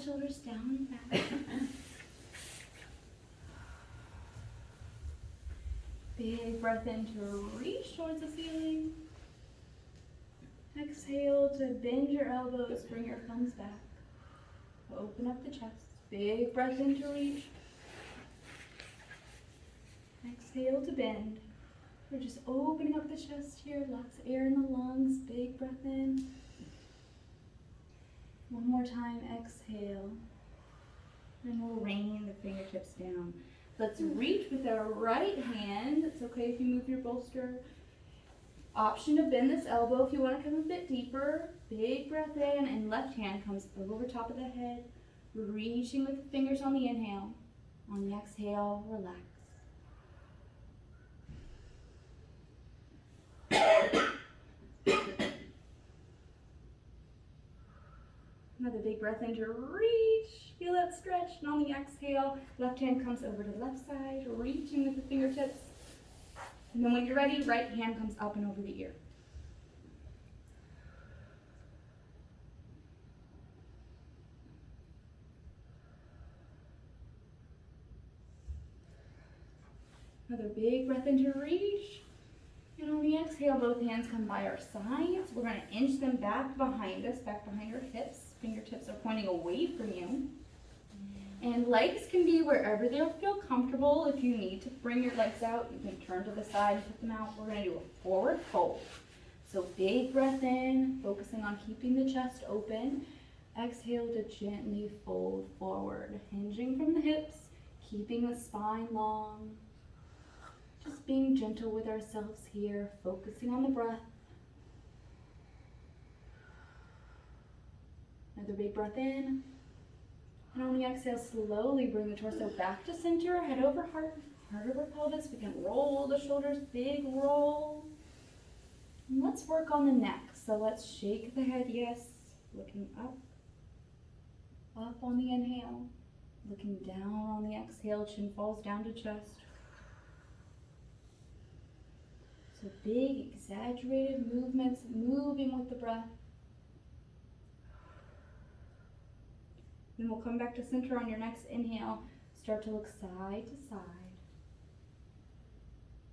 shoulders down and back. Big breath in to reach towards the ceiling. Exhale to bend your elbows, bring your thumbs back. Open up the chest. Big breath in to reach. Exhale to bend. We're just opening up the chest here, lots of air in the lungs. Big breath in. One more time, exhale. And we'll rain the fingertips down. Let's reach with our right hand. It's okay if you move your bolster. Option to bend this elbow if you want to come a bit deeper. Big breath in, and left hand comes over top of the head. Reaching with the fingers on the inhale. On the exhale, relax. Another big breath in to reach. Feel that stretch. And on the exhale, left hand comes over to the left side, reaching with the fingertips. And then when you're ready, right hand comes up and over the ear. Another big breath in to reach. And on the exhale, both hands come by our sides. We're going to inch them back behind us, back behind our hips. Fingertips are pointing away from you. And legs can be wherever they'll feel comfortable. If you need to bring your legs out, you can turn to the side and put them out. We're going to do a forward fold. So big breath in, focusing on keeping the chest open. Exhale to gently fold forward, hinging from the hips, keeping the spine long. Just being gentle with ourselves here, focusing on the breath. Another big breath in. And on the exhale, slowly bring the torso back to center, head over heart, heart over pelvis. We can roll the shoulders, big roll. And let's work on the neck. So let's shake the head, yes. Looking up. Up on the inhale. Looking down on the exhale, chin falls down to chest. So big, exaggerated movements, moving with the breath. Then we'll come back to center on your next inhale. Start to look side to side.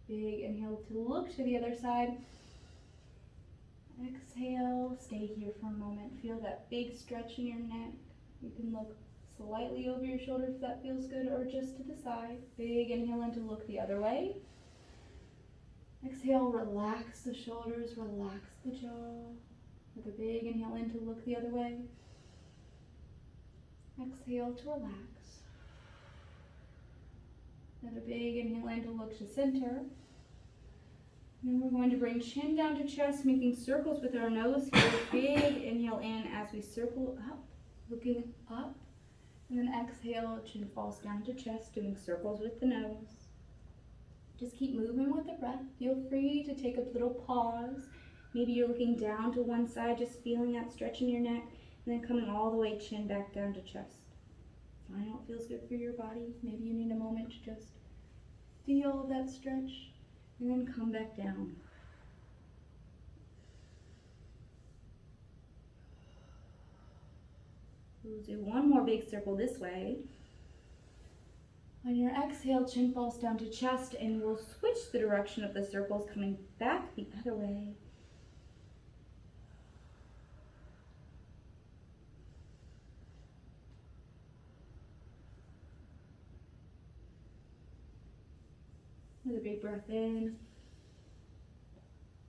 Big inhale to look to the other side. Exhale, stay here for a moment. Feel that big stretch in your neck. You can look slightly over your shoulder if that feels good, or just to the side. Big inhale in to look the other way. Exhale, relax the shoulders, relax the jaw. With a big inhale in to look the other way. Exhale to relax. Another big inhale in to look to center. And then we're going to bring chin down to chest, making circles with our nose here. Big inhale in as we circle up, looking up. And then exhale, chin falls down to chest, doing circles with the nose. Just keep moving with the breath. Feel free to take a little pause. Maybe you're looking down to one side, just feeling that stretch in your neck, and then coming all the way chin back down to chest. Find what feels good for your body. Maybe you need a moment to just feel that stretch, and then come back down. We'll do one more big circle this way. On your exhale, chin falls down to chest, and we'll switch the direction of the circles, coming back the other way. Another big breath in.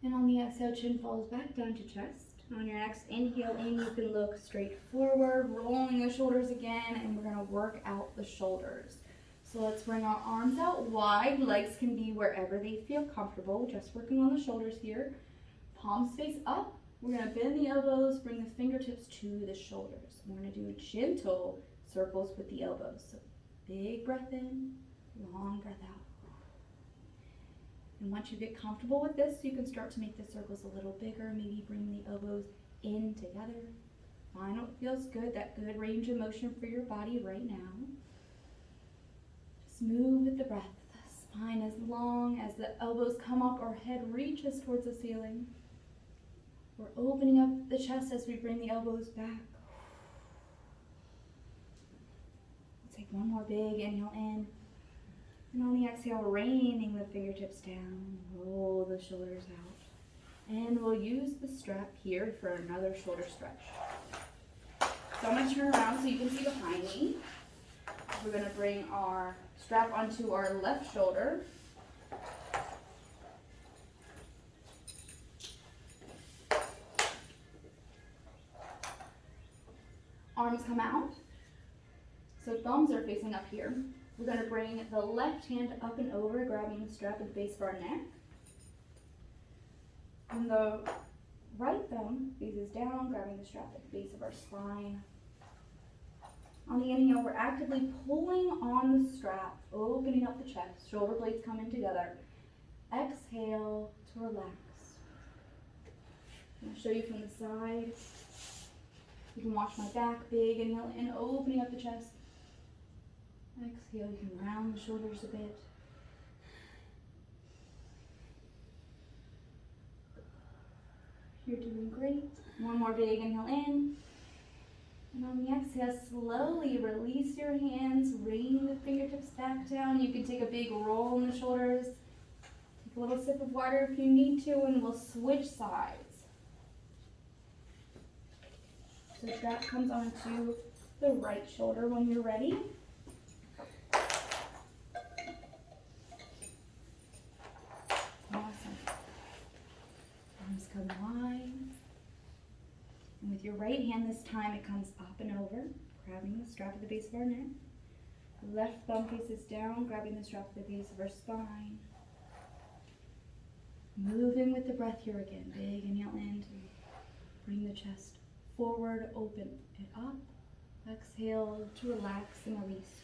And on the exhale, chin falls back down to chest. On your next inhale in, you can look straight forward, rolling the shoulders again, and we're going to work out the shoulders. So let's bring our arms out wide. Legs can be wherever they feel comfortable. Just working on the shoulders here. Palms face up. We're going to bend the elbows, bring the fingertips to the shoulders. We're going to do gentle circles with the elbows. So big breath in, long breath out. And once you get comfortable with this, you can start to make the circles a little bigger. Maybe bring the elbows in together. Find what feels good, that good range of motion for your body right now. Just move with the breath. Spine as long as the elbows come up, our head reaches towards the ceiling. We're opening up the chest as we bring the elbows back. Take one more big inhale in. And on the exhale, raining the fingertips down, roll the shoulders out. And we'll use the strap here for another shoulder stretch. So I'm going to turn around so you can see behind me. We're going to bring our strap onto our left shoulder. Arms come out. So thumbs are facing up here. We're going to bring the left hand up and over, grabbing the strap at the base of our neck. And the right thumb faces down, grabbing the strap at the base of our spine. On the inhale, we're actively pulling on the strap, opening up the chest, shoulder blades coming together. Exhale to relax. I'm going to show you from the side. You can watch my back, big inhale in, opening up the chest. Exhale, you can round the shoulders a bit. You're doing great. One more big inhale in. And on the exhale, slowly release your hands, rain the fingertips back down. You can take a big roll in the shoulders. Take a little sip of water if you need to, and we'll switch sides. So strap comes onto the right shoulder when you're ready. Awesome. Arms come wide. And with your right hand this time, it comes up and over, grabbing the strap at the base of our neck. Left thumb faces down, grabbing the strap at the base of our spine. Moving with the breath here again. Big inhale in to bring the chest forward, open it up. Exhale to relax and release.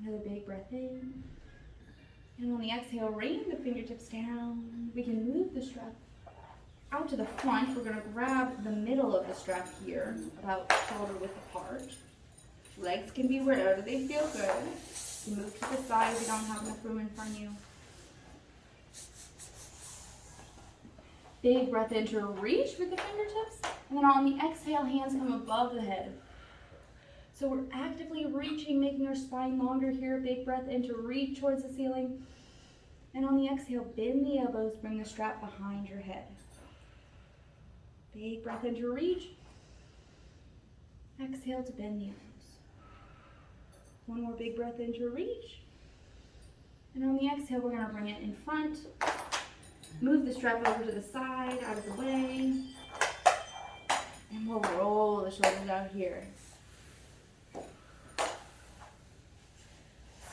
Another big breath in. And on the exhale, rain the fingertips down. We can move the strap out to the front. We're going to grab the middle of the strap here, about shoulder width apart. Legs can be wherever they feel good. You move to the side if you don't have enough room in front of you. Big breath in to reach with the fingertips. And then on the exhale, hands come above the head. So we're actively reaching, making our spine longer here. Big breath in to reach towards the ceiling. And on the exhale, bend the elbows, bring the strap behind your head. Big breath in to reach. Exhale to bend the elbows. One more big breath in to reach. And on the exhale, we're going to bring it in front. Move the strap over to the side, out of the way. And we'll roll the shoulders out here.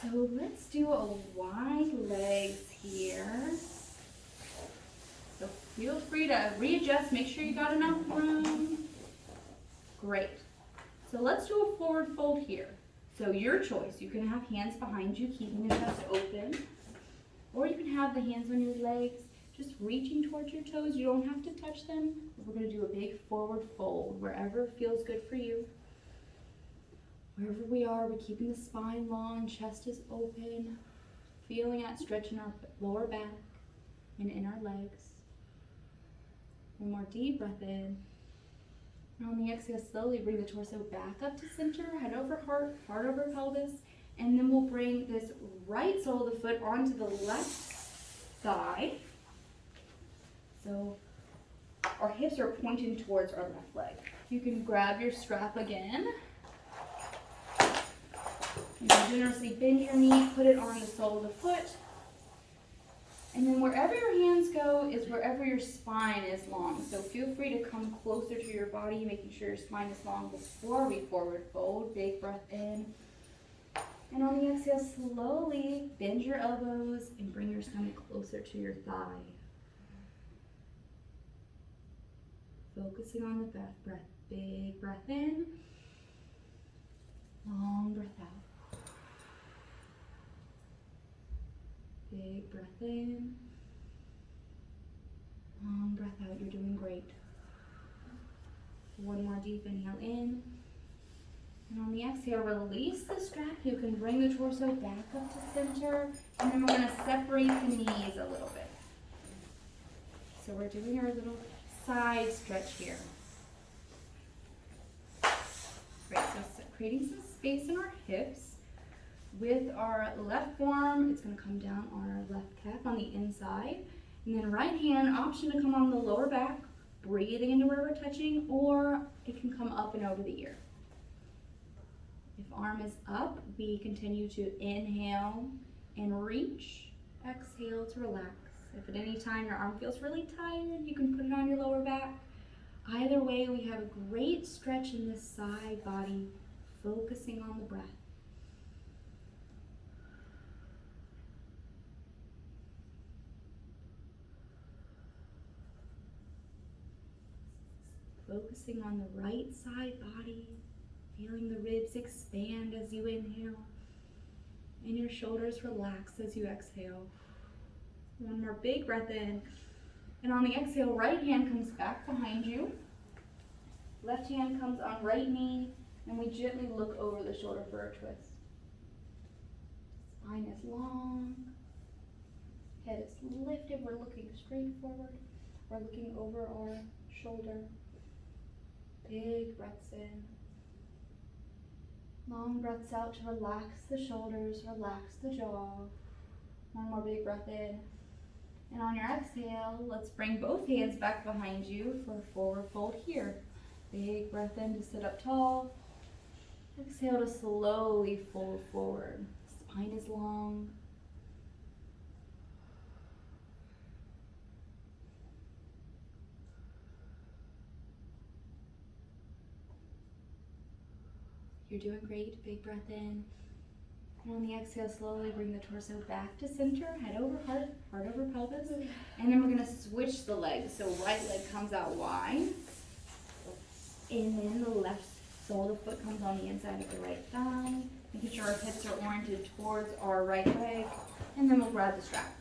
So let's do a wide legs here. So feel free to readjust, make sure you got enough room. Great. So let's do a forward fold here. So your choice, you can have hands behind you, keeping the chest open. Or you can have the hands on your legs, just reaching towards your toes. You don't have to touch them. We're going to do a big forward fold, wherever feels good for you. Wherever we are, we're keeping the spine long, chest is open, feeling that stretch in our lower back and in our legs. One more deep breath in. And on the exhale, slowly bring the torso back up to center, head over heart, heart over pelvis. And then we'll bring this right sole of the foot onto the left side. So our hips are pointing towards our left leg. You can grab your strap again. You can generously bend your knee, put it on the sole of the foot. And then wherever your hands go is wherever your spine is long. So feel free to come closer to your body, making sure your spine is long before we forward fold. Big breath in. And on the exhale, slowly bend your elbows and bring your stomach closer to your thigh. Focusing on the breath. Big breath in. Long breath out. Big breath in. Long breath out. You're doing great. One more deep inhale in. And on the exhale, release the strap. You can bring the torso back up to center. And then we're going to separate the knees a little bit. So we're doing our little side stretch here. Great, so creating some space in our hips. With our left forearm, it's going to come down on our left calf on the inside. And then right hand, option to come on the lower back, breathing into where we're touching, or it can come up and over the ear. If arm is up, we continue to inhale and reach. Exhale to relax. If at any time your arm feels really tired, you can put it on your lower back. Either way, we have a great stretch in this side body, focusing on the breath. Focusing on the right side body, feeling the ribs expand as you inhale, and your shoulders relax as you exhale. One more big breath in, and on the exhale, right hand comes back behind you, left hand comes on right knee, and we gently look over the shoulder for a twist. Spine is long, head is lifted, we're looking straight forward, we're looking over our shoulder. Big breaths in. Long breaths out to relax the shoulders, relax the jaw. One more big breath in. And on your exhale, let's bring both hands back behind you for a forward fold here. Big breath in to sit up tall. Exhale to slowly fold forward. Spine is long. You're doing great. Big breath in. And on the exhale, slowly bring the torso back to center, head over heart, heart over pelvis. And then we're going to switch the legs. So right leg comes out wide. And then the left sole of the foot comes on the inside of the right thigh. Making sure our hips are oriented towards our right leg. And then we'll grab the strap.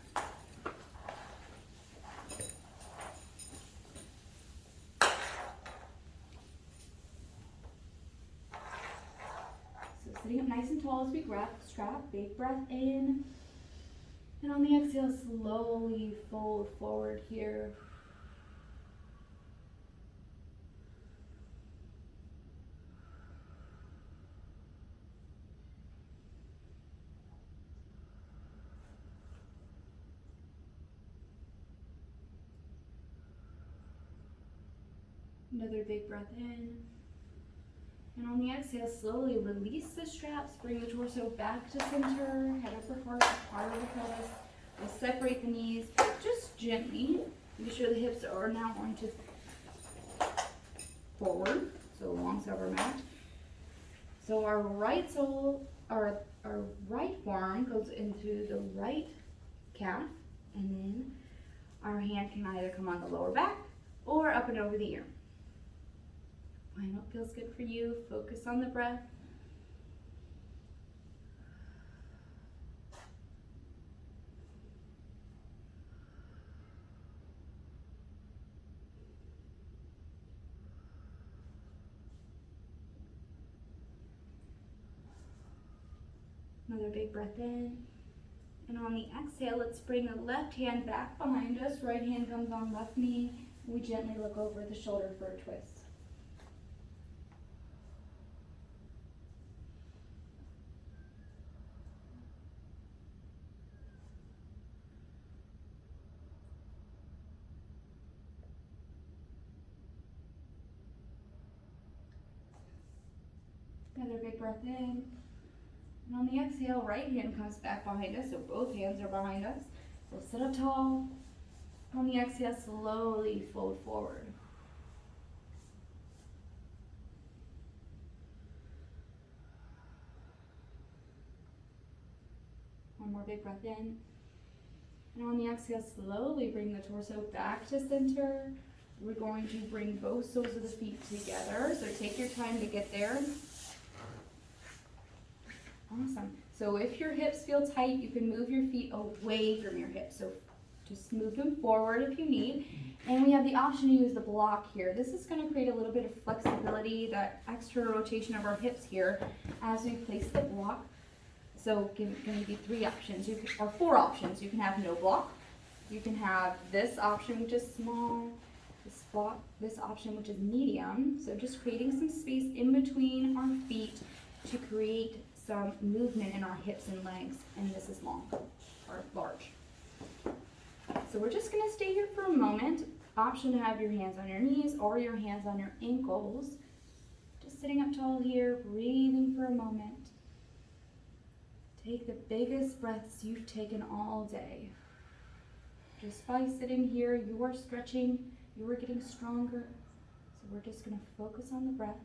Sitting up nice and tall as we grab the strap, big breath in. And on the exhale, slowly fold forward here. Another big breath in. And on the exhale, slowly release the straps, bring the torso back to center, head over heart, heart over pelvis. We'll separate the knees just gently. Make sure the hips are now oriented forward, so alongside our mat. So our right sole, our right forearm goes into the right calf, and then our hand can either come on the lower back or up and over the ear. Find what feels good for you. Focus on the breath. Another big breath in. And on the exhale, let's bring the left hand back behind us. Right hand comes on left knee. We gently look over the shoulder for a twist. Another big breath in. And on the exhale, right hand comes back behind us, so both hands are behind us. We'll sit up tall. On the exhale, slowly fold forward. One more big breath in. And on the exhale, slowly bring the torso back to center. We're going to bring both soles of the feet together, so take your time to get there. Awesome. So if your hips feel tight, you can move your feet away from your hips. So just move them forward if you need. And we have the option to use the block here. This is going to create a little bit of flexibility, that extra rotation of our hips here as we place the block. So going to be 3 options, or 4 options. You can have no block, You can have this option, which is small, this option, which is medium. So just creating some space in between our feet to create some movement in our hips and legs. And this is long or large. So we're just gonna stay here for a moment. Option to have your hands on your knees or your hands on your ankles. Just sitting up tall here, breathing for a moment. Take the biggest breaths you've taken all day. Just by sitting here, you are stretching, you are getting stronger. So we're just gonna focus on the breath.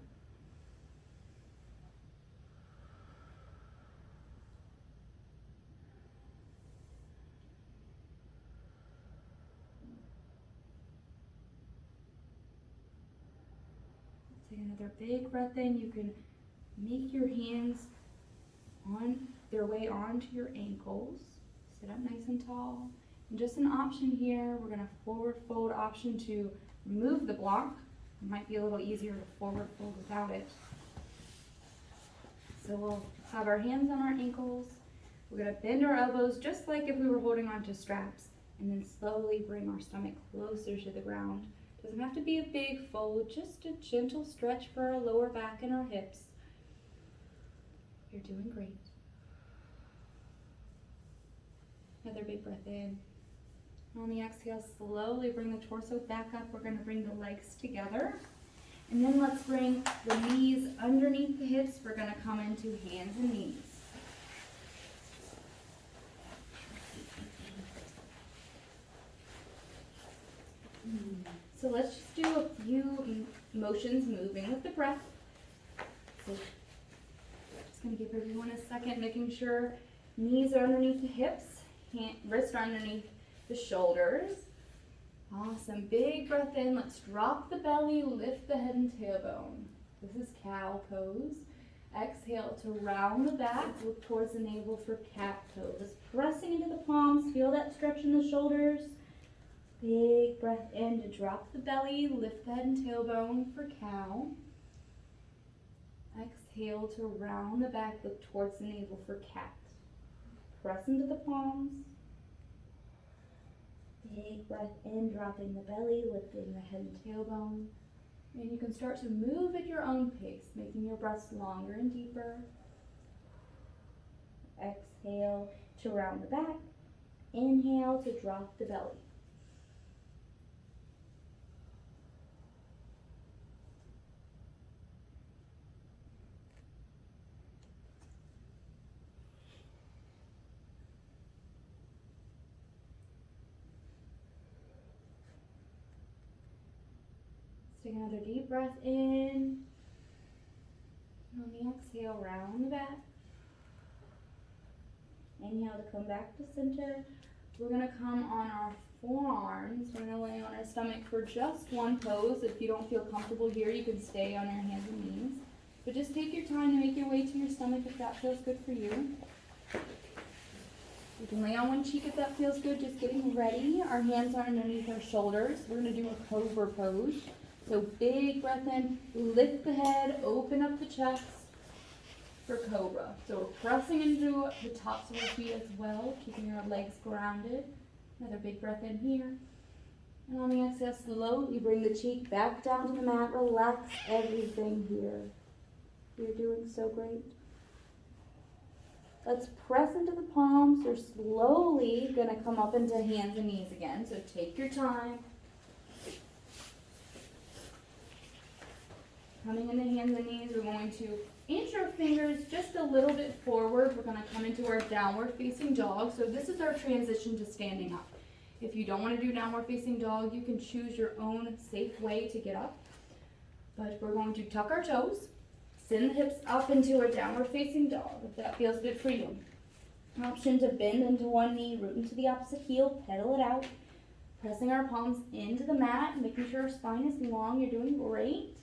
Take another big breath in. You can make your hands on their way onto your ankles. Sit up nice and tall. And just an option here, we're gonna forward fold option to remove the block. It might be a little easier to forward fold without it. So we'll have our hands on our ankles. We're gonna bend our elbows just like if we were holding onto straps, and then slowly bring our stomach closer to the ground. Doesn't have to be a big fold, just a gentle stretch for our lower back and our hips. You're doing great. Another big breath in. On the exhale, slowly bring the torso back up. We're going to bring the legs together. And then let's bring the knees underneath the hips. We're going to come into hands and knees. So let's just do a few motions moving with the breath. So just going to give everyone a second, making sure knees are underneath the hips, wrists are underneath the shoulders. Awesome. Big breath in. Let's drop the belly, lift the head and tailbone. This is cow pose. Exhale to round the back, look towards the navel for cat pose. Pressing into the palms, feel that stretch in the shoulders. Big breath in to drop the belly, lift the head and tailbone for cow. Exhale to round the back, look towards the navel for cat. Press into the palms. Big breath in, dropping the belly, lifting the head and tailbone. And you can start to move at your own pace, making your breaths longer and deeper. Exhale to round the back. Inhale to drop the belly. Take another deep breath in. And on the exhale, round the back. Inhale to come back to center. We're going to come on our forearms. We're going to lay on our stomach for just one pose. If you don't feel comfortable here, you can stay on your hands and knees. But just take your time to make your way to your stomach if that feels good for you. You can lay on one cheek if that feels good. Just getting ready. Our hands are underneath our shoulders. We're going to do a cobra pose. So big breath in, lift the head, open up the chest for cobra. So we're pressing into the tops of our feet as well, keeping our legs grounded. Another big breath in here. And on the exhale, slowly bring the cheek back down to the mat. Relax everything here. You're doing so great. Let's press into the palms. We're slowly going to come up into hands and knees again. So take your time. Coming into hands and knees, we're going to inch our fingers just a little bit forward. We're going to come into our downward facing dog. So this is our transition to standing up. If you don't want to do downward facing dog, you can choose your own safe way to get up. But we're going to tuck our toes, send the hips up into a downward facing dog, if that feels good for you. Option to bend into one knee, root into the opposite heel, pedal it out. Pressing our palms into the mat, making sure our spine is long. You're doing great.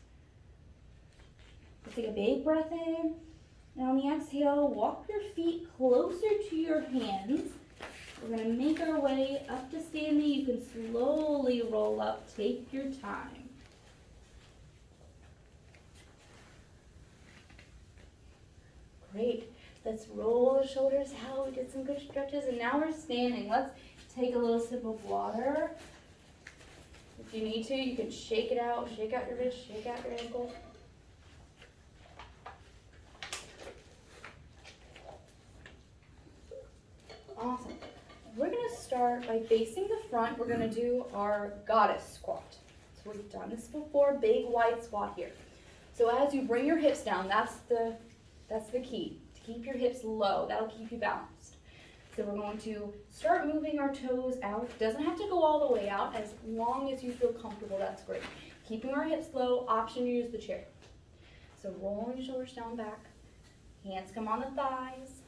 Take a big breath in, and on the exhale, walk your feet closer to your hands. We're going to make our way up to standing. You can slowly roll up. Take your time. Great. Let's roll the shoulders out. We did some good stretches, and now we're standing. Let's Take a little sip of water. If you need to, you can shake it out, shake out your wrist, shake out your ankle. Awesome. We're gonna start by facing the front. We're gonna do our goddess squat. So we've done this before, big wide squat here. So as you bring your hips down, that's the key, to keep your hips low. That'll keep you balanced. So we're going to start moving our toes out. Doesn't have to go all the way out. As long as you feel comfortable, that's great. Keeping our hips low, option to use the chair. So rolling your shoulders down back. Hands come on the thighs.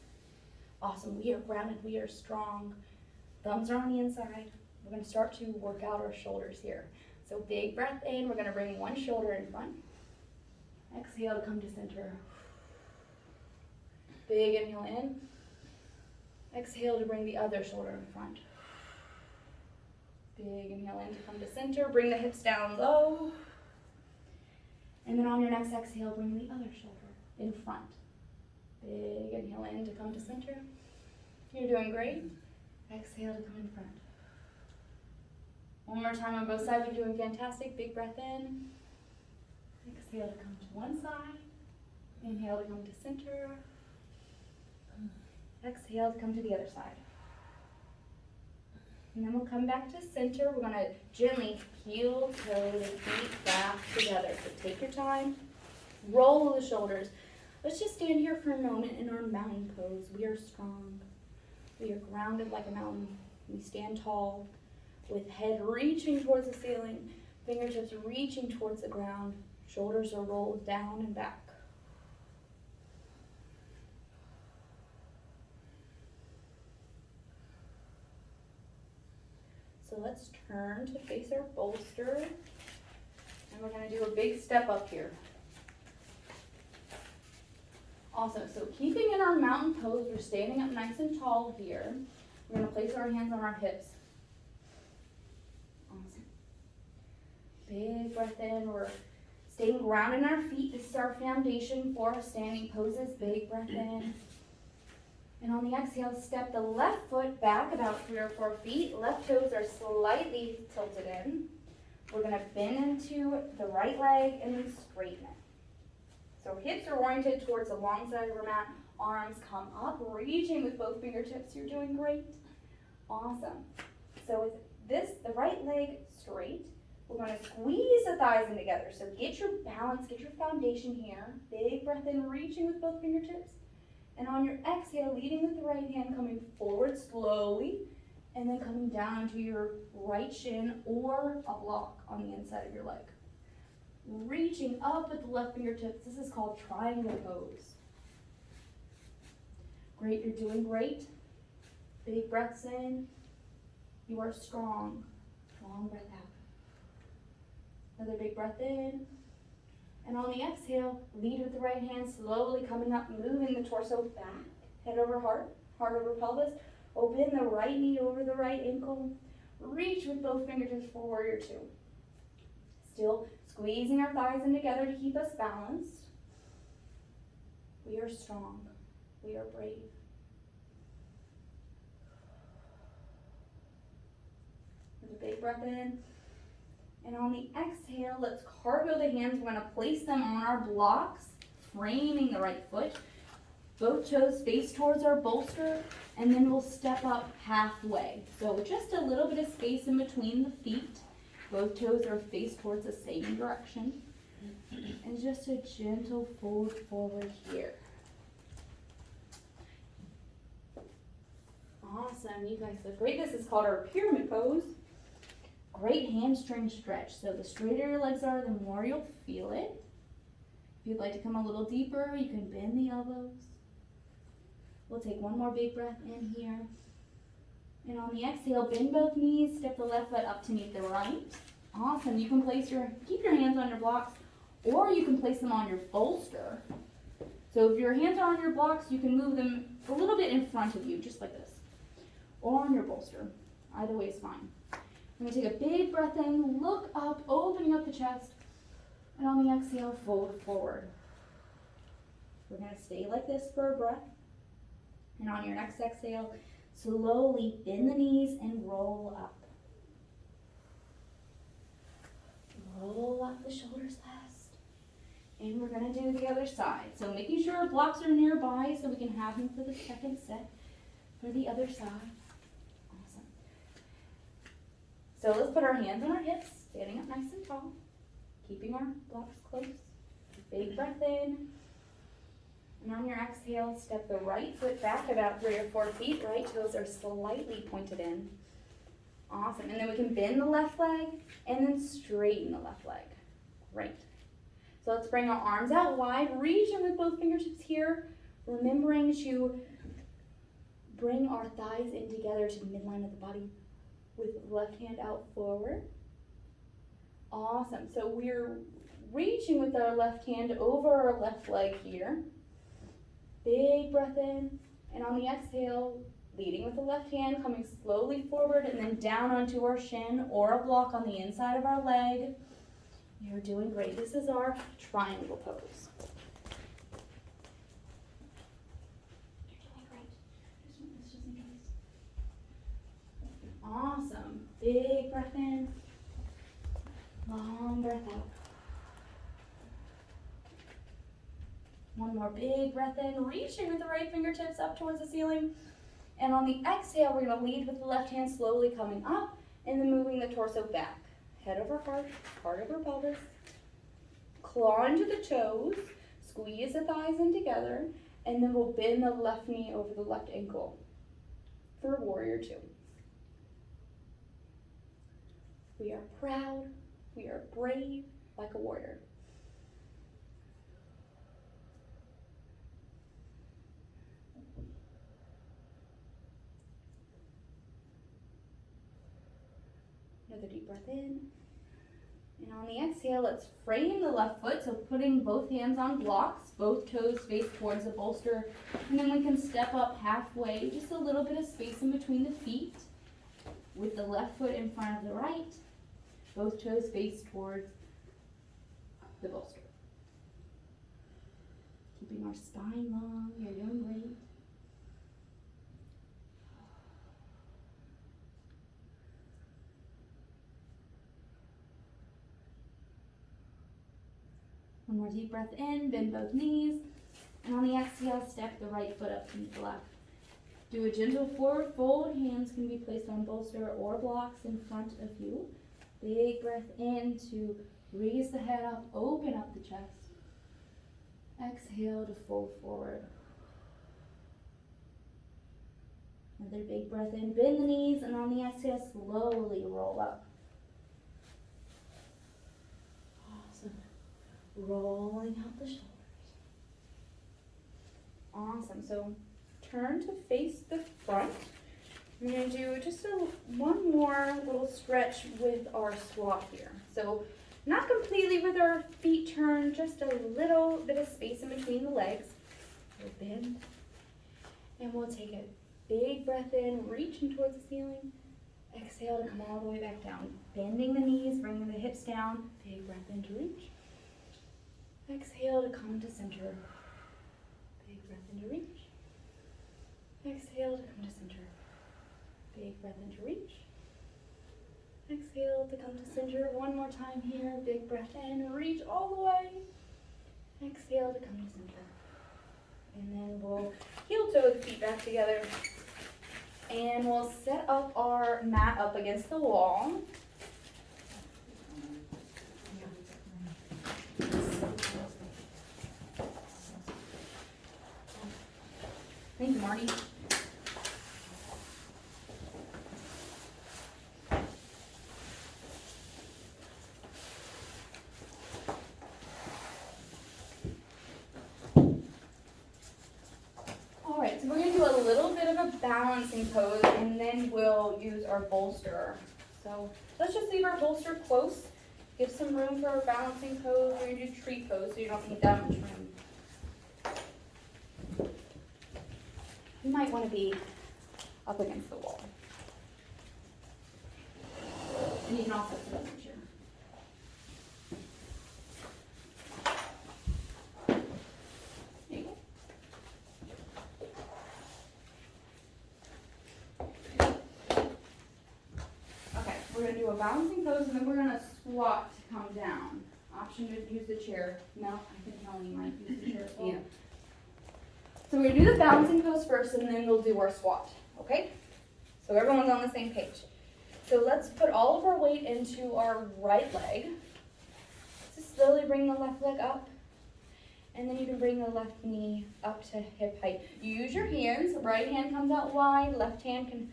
Awesome, we are grounded, we are strong. Thumbs are on the inside. We're gonna start to work out our shoulders here. So big breath in, we're gonna bring one shoulder in front. Exhale to come to center. Big inhale in. Exhale to bring the other shoulder in front. Big inhale in to come to center. Bring the hips down low. And then on your next exhale, bring the other shoulder in front. Big inhale in to come to center. You're doing great. Exhale to come in front. One more time on both sides. You're doing fantastic. Big breath in. Exhale to come to one side. Inhale to come to center. Exhale to come to the other side. And then we'll come back to center. We're going to gently heel, toe, the feet back together. So take your time. Roll the shoulders. Let's just stand here for a moment in our mountain pose. We are strong. We are grounded like a mountain. We stand tall with head reaching towards the ceiling, fingertips reaching towards the ground. Shoulders are rolled down and back. So let's turn to face our bolster, and we're going to do a big step up here. Awesome, so keeping in our mountain pose, we're standing up nice and tall here. We're going to place our hands on our hips. Awesome. Big breath in, we're staying grounded in our feet. This is our foundation for our standing poses. Big breath in. And on the exhale, step the left foot back about 3 or 4 feet. Left toes are slightly tilted in. We're going to bend into the right leg and then straighten it. So hips are oriented towards the long side of our mat. Arms come up, reaching with both fingertips. You're doing great. Awesome. So with this, the right leg straight, we're going to squeeze the thighs in together. So get your balance, get your foundation here. Big breath in, reaching with both fingertips. And on your exhale, leading with the right hand, coming forward slowly, and then coming down to your right shin or a block on the inside of your leg. Reaching up with the left fingertips. This is called triangle pose. Great, you're doing great. Big breaths in. You are strong. Long breath out. Another big breath in. And on the exhale, lead with the right hand, slowly coming up, moving the torso back, head over heart, heart over pelvis. Open the right knee over the right ankle. Reach with both fingertips for warrior 2. Still squeezing our thighs in together to keep us balanced. We are strong. We are brave. With a big breath in. And on the exhale, let's cartwheel the hands. We're going to place them on our blocks, framing the right foot. Both toes face towards our bolster, and then we'll step up halfway. So just a little bit of space in between the feet. Both toes are faced towards the same direction. And just a gentle fold forward here. Awesome, you guys look great. This is called our pyramid pose. Great hamstring stretch. So the straighter your legs are, the more you'll feel it. If you'd like to come a little deeper, you can bend the elbows. We'll take one more big breath in here. And on the exhale, bend both knees, step the left foot up to meet the right. Awesome. You can keep your hands on your blocks, or you can place them on your bolster. So if your hands are on your blocks, you can move them a little bit in front of you, just like this. Or on your bolster. Either way is fine. I'm going to take a big breath in, look up, opening up the chest, and on the exhale, fold forward. We're going to stay like this for a breath. And on your next exhale, Slowly bend the knees and roll up. Roll up the shoulders last. And we're gonna do the other side. So making sure our blocks are nearby so we can have them for the second set for the other side. Awesome. So let's put our hands on our hips, standing up nice and tall, keeping our blocks close. Big breath in. And on your exhale, step the right foot back about 3 or 4 feet. Right toes are slightly pointed in. Awesome. And then we can bend the left leg and then straighten the left leg. Great. So let's bring our arms out wide, reaching with both fingertips here, remembering to bring our thighs in together to the midline of the body with the left hand out forward. Awesome. So we're reaching with our left hand over our left leg here. Big breath in, and on the exhale, leading with the left hand, coming slowly forward and then down onto our shin or a block on the inside of our leg. You're doing great. This is our triangle pose. You're doing great. Just in case. Awesome. Big breath in. Long breath out. One more big breath in, reaching with the right fingertips up towards the ceiling. And on the exhale, we're going to lead with the left hand slowly coming up and then moving the torso back. Head over heart over pelvis. Claw into the toes, squeeze the thighs in together, and then we'll bend the left knee over the left ankle for warrior two. We are proud, we are brave like a warrior. Another deep breath in. And on the exhale, let's frame the left foot. So putting both hands on blocks, both toes face towards the bolster. And then we can step up halfway, just a little bit of space in between the feet. With the left foot in front of the right, both toes face towards the bolster. Keeping our spine long, you're doing great. One more deep breath in, bend both knees, and on the exhale, step the right foot up to meet the left. Do a gentle forward fold, hands can be placed on bolster or blocks in front of you. Big breath in to raise the head up, open up the chest. Exhale to fold forward. Another big breath in, bend the knees, and on the exhale, slowly roll up. Rolling out the shoulders. Awesome. So turn to face the front. I'm going to do just one more little stretch with our squat here. So not completely with our feet turned, just a little bit of space in between the legs. We'll bend. And we'll take a big breath in, reaching towards the ceiling. Exhale to come all the way back down. Bending the knees, bringing the hips down. Big breath in to reach. Exhale to come to center. Big breath in to reach. Exhale to come to center. Big breath in to reach. Exhale to come to center. One more time here. Big breath in. Reach all the way. Exhale to come to center. And then we'll heel toe the feet back together. And we'll set up our mat up against the wall. Thank you, Marty. All right, so we're going to do a little bit of a balancing pose, and then we'll use our bolster. So let's just leave our bolster close. Give some room for our balancing pose. We're going to do tree pose, so you don't need that much room. You might want to be up against the wall. And you can also sit on your chair. There you go. we're gonna do a balancing pose and then we're gonna squat to come down. Option to use the chair. No, I think Melanie might use the chair as well. Yeah. So we're gonna do the balancing pose first and then we'll do our squat, okay? So everyone's on the same page. So let's put all of our weight into our right leg. Just slowly bring the left leg up. And then you can bring the left knee up to hip height. Use your hands. Right hand comes out wide. Left hand can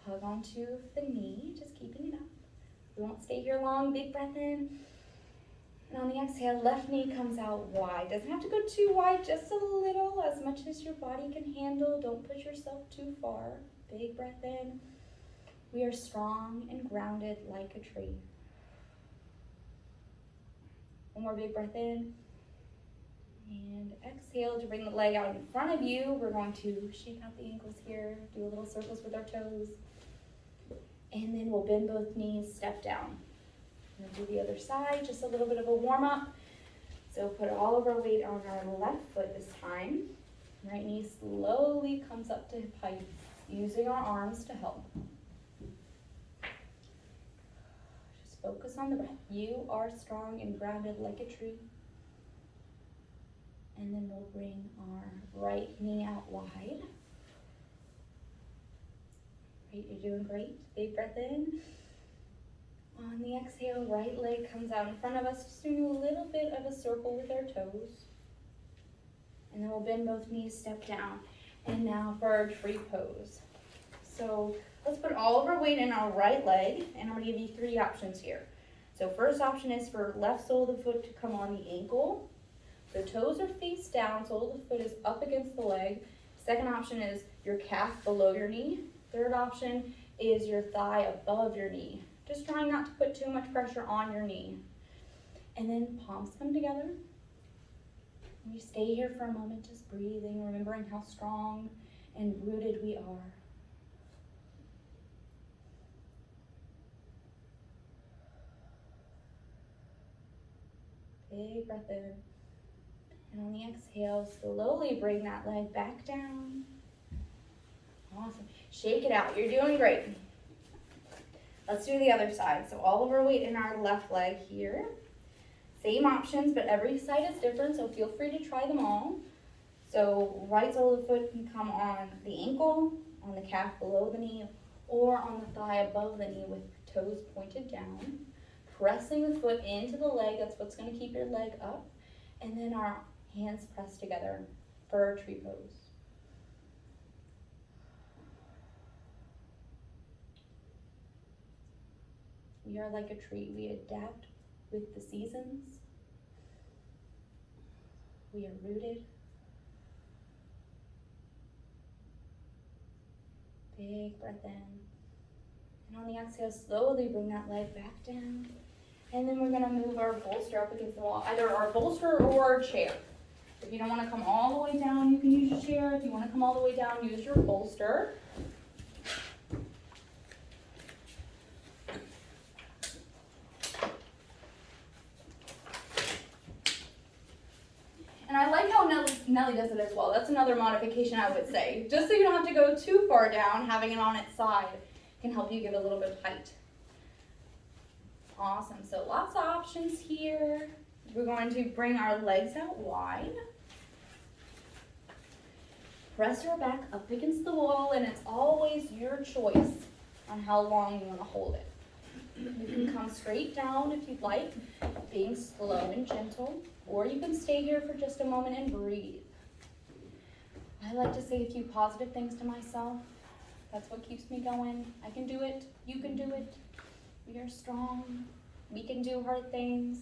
hug onto the knee. Just keeping it up. We won't stay here long. Big breath in. And on the exhale, left knee comes out wide. Doesn't have to go too wide, just a little, as much as your body can handle. Don't push yourself too far. Big breath in. We are strong and grounded like a tree. One more big breath in. And exhale to bring the leg out in front of you. We're going to shake out the ankles here, do a little circles with our toes. And then we'll bend both knees, step down. We'll do the other side, just a little bit of a warm up. So put all of our weight on our left foot this time. Right knee slowly comes up to hip height, using our arms to help. Just focus on the breath. You are strong and grounded like a tree. And then we'll bring our right knee out wide. Great, you're doing great. Big breath in. On the exhale, right leg comes out in front of us, just doing a little bit of a circle with our toes. And then we'll bend both knees, step down. And now for our tree pose. So let's put all of our weight in our right leg, and I'm gonna give you 3 options here. So first option is for left sole of the foot to come on the ankle. The toes are face down, sole of the foot is up against the leg. Second option is your calf below your knee. Third option is your thigh above your knee. Just trying not to put too much pressure on your knee. And then palms come together. We stay here for a moment, just breathing, remembering how strong and rooted we are. Big breath in. And on the exhale, slowly bring that leg back down. Awesome. Shake it out. You're doing great. Let's do the other side. So all of our weight in our left leg here. Same options, but every side is different, so feel free to try them all. So right sole of the foot can come on the ankle, on the calf below the knee, or on the thigh above the knee with toes pointed down. Pressing the foot into the leg, that's what's going to keep your leg up. And then our hands pressed together for our tree pose. We are like a tree. We adapt with the seasons. We are rooted. Big breath in. And on the exhale, slowly bring that leg back down. And then we're going to move our bolster up against the wall, either our bolster or our chair. If you don't want to come all the way down, you can use your chair. If you want to come all the way down, use your bolster. And I like how Nellie does it as well. That's another modification I would say. Just so you don't have to go too far down, having it on its side can help you give a little bit of height. Awesome, so lots of options here. We're going to bring our legs out wide. Press your back up against the wall, and it's always your choice on how long you want to hold it. You can come straight down if you'd like, being slow and gentle, or you can stay here for just a moment and breathe. I like to say a few positive things to myself. That's what keeps me going. I can do it. You can do it. We are strong. We can do hard things.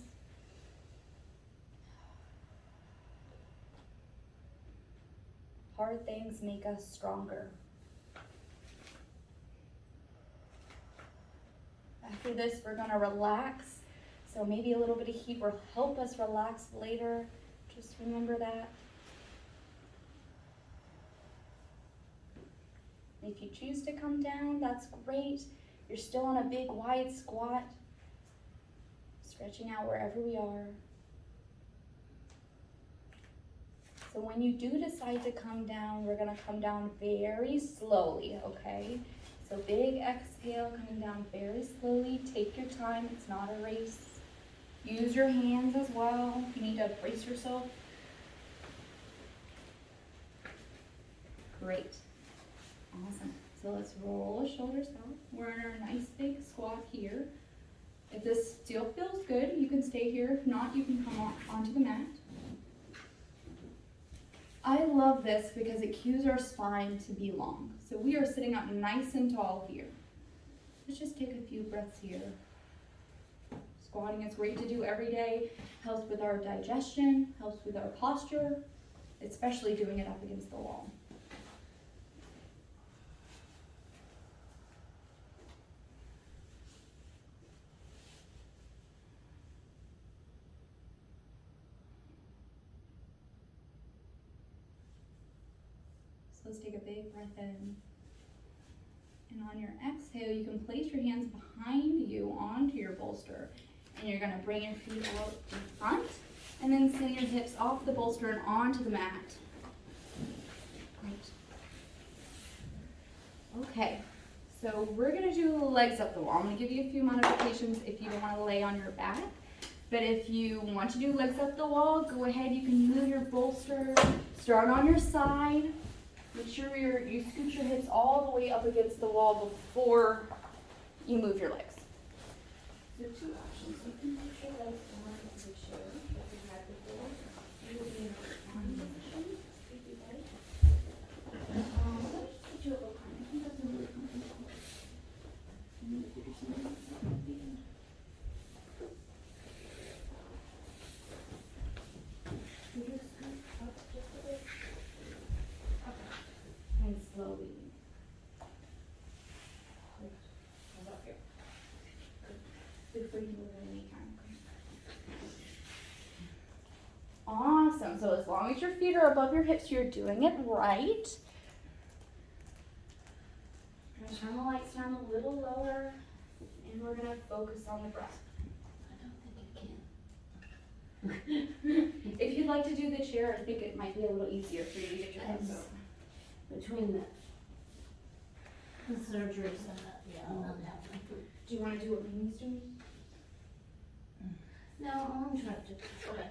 Hard things make us stronger. After this, we're going to relax. So maybe a little bit of heat will help us relax later. Just remember that. If you choose to come down, that's great. You're still on a big wide squat. Stretching out wherever we are. So when you do decide to come down, we're going to come down very slowly, okay? So big exhale, coming down very slowly. Take your time, it's not a race. Use your hands as well. You need to brace yourself. Great. Awesome. So let's roll the shoulders out. We're in our nice big squat here. If this still feels good, you can stay here. If not, you can come onto the mat. I love this because it cues our spine to be long. So we are sitting up nice and tall here. Let's just take a few breaths here. Squatting is great to do every day. Helps with our digestion, helps with our posture, especially doing it up against the wall. So let's take a big breath in. And on your exhale, you can place your hands behind you onto your bolster. And you're gonna bring your feet out in front and then send your hips off the bolster and onto the mat. Great. Okay, so we're gonna do legs up the wall. I'm gonna give you a few modifications if you don't wanna lay on your back. But if you want to do legs up the wall, go ahead, you can move your bolster, start on your side. Make sure you scoot your hips all the way up against the wall before you move your legs. So two options. You can put your legs on the chair that we had before. You will be in a reclining position if you like. Let's just put you a little kind. I think that's a really comfortable. And then if you do something like that, so just scoot up just a bit. Okay. And slowly. Great. How's that feel? Good for you to move at any time. Awesome. So as long as your feet are above your hips, you're doing it right. I'm going to turn the lights down a little lower, and we're going to focus on the breath. I don't think I can. If you'd like to do the chair, I think it might be a little easier for you to get your hips over. Between the surgeries and that, yeah, I'll have that. Do you want to do what Mimi's doing? No, I'm trying to, okay,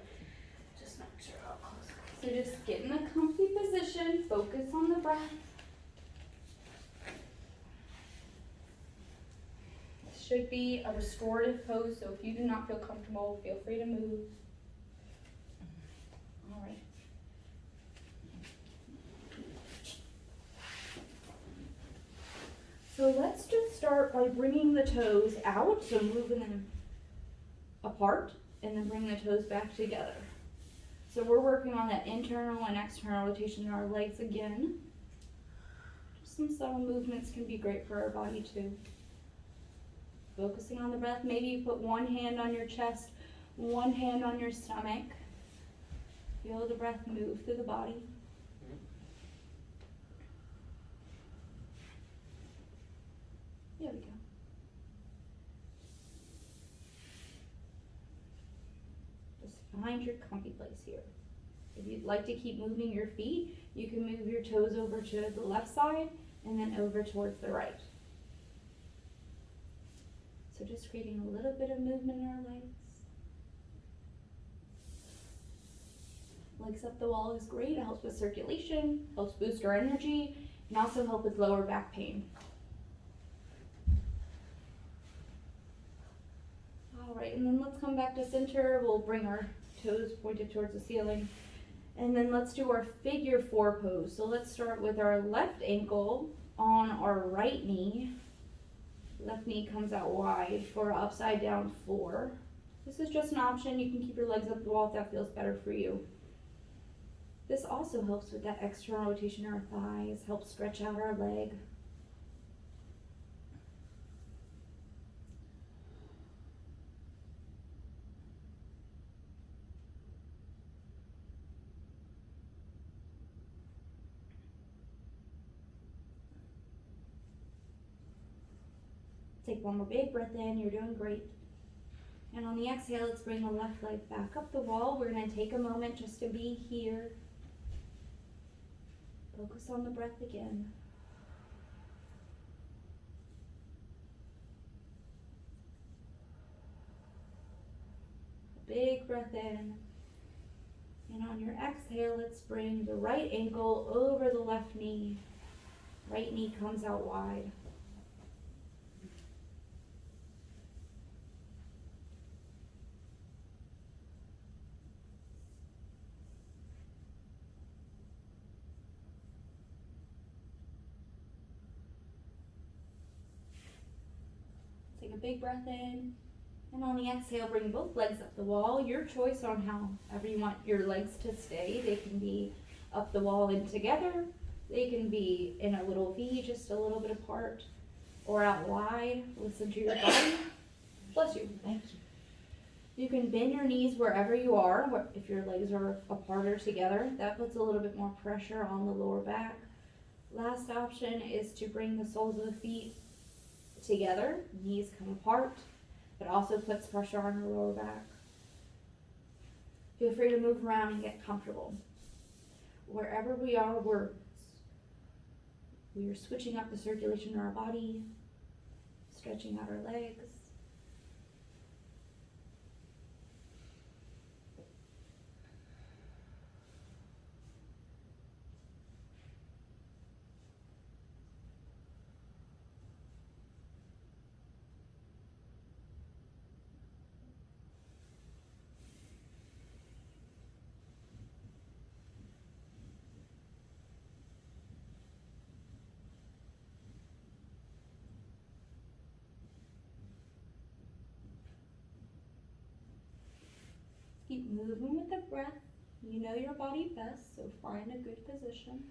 just make sure I'll close. So just get in a comfy position, focus on the breath. This should be a restorative pose, so if you do not feel comfortable, feel free to move. All right. So let's just start by bringing the toes out, so moving them apart, and then bring the toes back together. So we're working on that internal and external rotation in our legs again. Just some subtle movements can be great for our body too. Focusing on the breath, maybe you put one hand on your chest, one hand on your stomach. Feel the breath move through the body. There we go. Just find your comfy place here. If you'd like to keep moving your feet, you can move your toes over to the left side and then over towards the right. So just creating a little bit of movement in our legs. Legs up the wall is great. It helps with circulation, helps boost our energy, and also help with lower back pain. All right, and then let's come back to center. We'll bring our toes pointed towards the ceiling. And then let's do our figure four pose. So let's start with our left ankle on our right knee. Left knee comes out wide for upside down four. This is just an option. You can keep your legs up the wall if that feels better for you. This also helps with that external rotation in our thighs, helps stretch out our leg. Take one more big breath in, you're doing great. And on the exhale, let's bring the left leg back up the wall. We're gonna take a moment just to be here. Focus on the breath again. big breath in. And on your exhale, let's bring the right ankle over the left knee. Right knee comes out wide. Take a big breath in. And on the exhale, bring both legs up the wall. Your choice on however you want your legs to stay. They can be up the wall and together. They can be in a little V, just a little bit apart, or out wide. Listen to your body. Bless you. Thank you. You can bend your knees wherever you are, if your legs are apart or together. That puts a little bit more pressure on the lower back. Last option is to bring the soles of the feet together. Knees come apart. It also puts pressure on your lower back. Feel free to move around and get comfortable. Wherever we are, we're switching up the circulation in our body, stretching out our legs. Keep moving with the breath. You know your body best, so find a good position.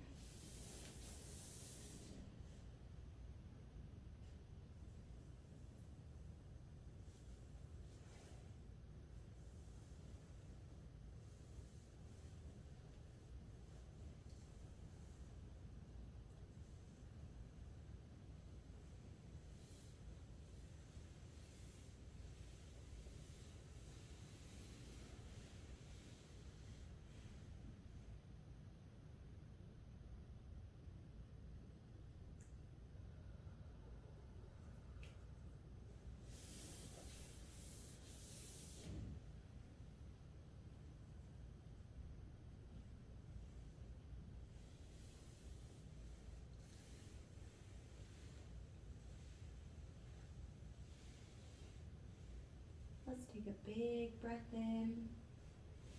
Let's take a big breath in.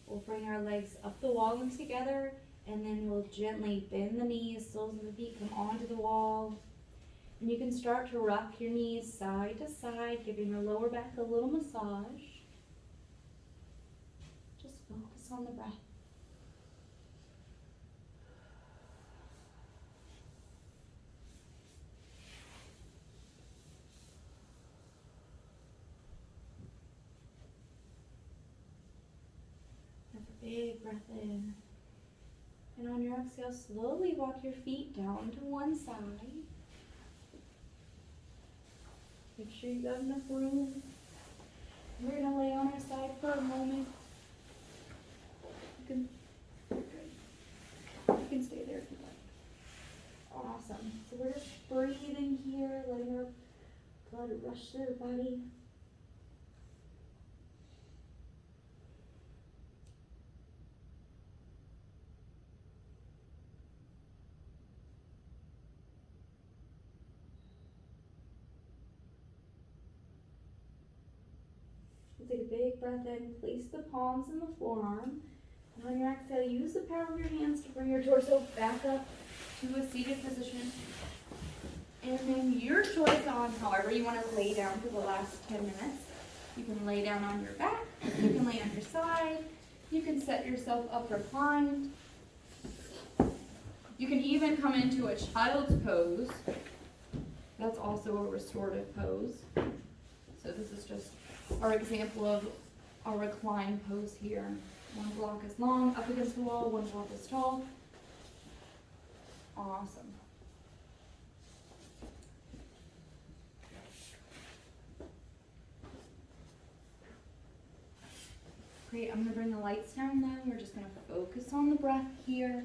We'll bring our legs up the wall and together, and then we'll gently bend the knees, soles of the feet come onto the wall. And you can start to rock your knees side to side, giving your lower back a little massage. Just focus on the breath. Big breath in. And on your exhale, slowly walk your feet down to one side. Make sure you got enough room. We're going to lay on our side for a moment. You can stay there if you like. Awesome. So we're just breathing here, letting our blood rush through the body. Take a big breath in, place the palms in the forearm, and on your exhale, use the power of your hands to bring your torso back up to a seated position. And then your choice on however you want to lay down for the last 10 minutes. You can lay down on your back, you can lay on your side, you can set yourself up reclined. You can even come into a child's pose. That's also a restorative pose. So this is just our example of a recline pose here. One block is long, up against the wall, one block is tall. Awesome. Great, I'm gonna bring the lights down now. We're just gonna focus on the breath here.